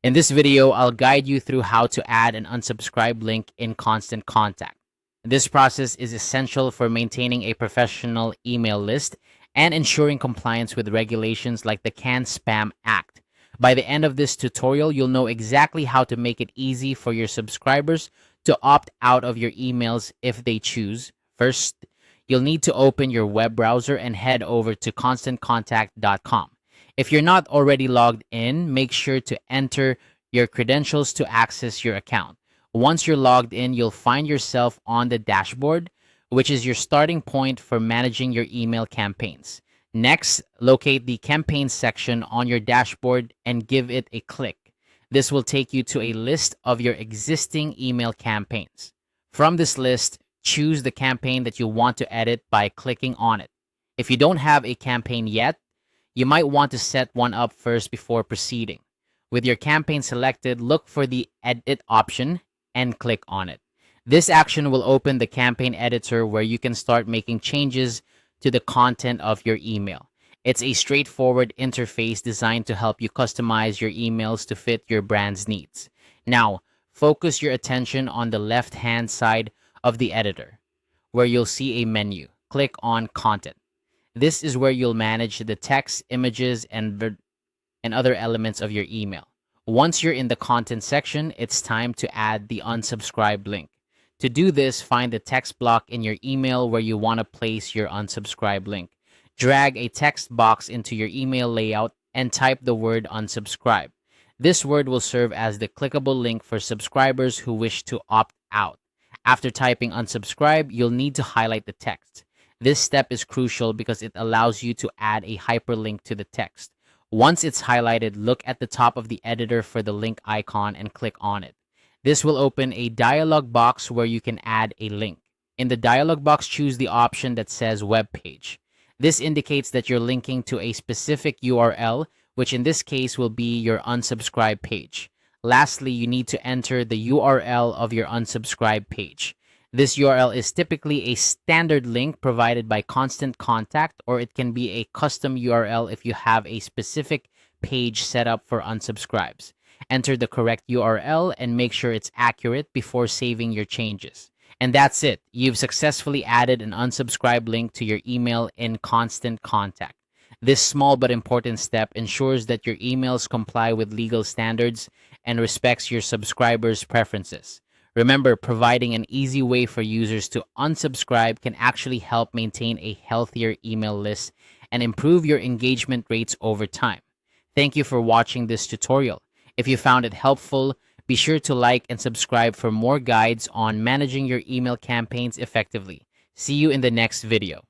In this video, I'll guide you through how to add an unsubscribe link in Constant Contact. This process is essential for maintaining a professional email list and ensuring compliance with regulations like the Can-Spam Act. By the end of this tutorial, you'll know exactly how to make it easy for your subscribers to opt out of your emails if they choose. First, you'll need to open your web browser and head over to constantcontact.com. If you're not already logged in, make sure to enter your credentials to access your account. Once you're logged in, you'll find yourself on the dashboard, which is your starting point for managing your email campaigns. Next, locate the campaigns section on your dashboard and give it a click. This will take you to a list of your existing email campaigns. From this list, choose the campaign that you want to edit by clicking on it. If you don't have a campaign yet, you might want to set one up first before proceeding. With your campaign selected, look for the Edit option and click on it. This action will open the campaign editor where you can start making changes to the content of your email. It's a straightforward interface designed to help you customize your emails to fit your brand's needs. Now, focus your attention on the left-hand side of the editor, where you'll see a menu. Click on Content. This is where you'll manage the text, images, and other elements of your email. Once you're in the content section, it's time to add the unsubscribe link. To do this, find the text block in your email where you want to place your unsubscribe link. Drag a text box into your email layout and type the word unsubscribe. This word will serve as the clickable link for subscribers who wish to opt out. After typing unsubscribe, you'll need to highlight the text. This step is crucial because it allows you to add a hyperlink to the text. Once it's highlighted, look at the top of the editor for the link icon and click on it. This will open a dialog box where you can add a link. In the dialog box, choose the option that says Web Page. This indicates that you're linking to a specific URL, which in this case will be your unsubscribe page. Lastly, you need to enter the URL of your unsubscribe page. This URL is typically a standard link provided by Constant Contact, or it can be a custom URL if you have a specific page set up for unsubscribes. Enter the correct URL and make sure it's accurate before saving your changes. And that's it. You've successfully added an unsubscribe link to your email in Constant Contact. This small but important step ensures that your emails comply with legal standards and respects your subscribers' preferences. Remember, providing an easy way for users to unsubscribe can actually help maintain a healthier email list and improve your engagement rates over time. Thank you for watching this tutorial. If you found it helpful, be sure to like and subscribe for more guides on managing your email campaigns effectively. See you in the next video.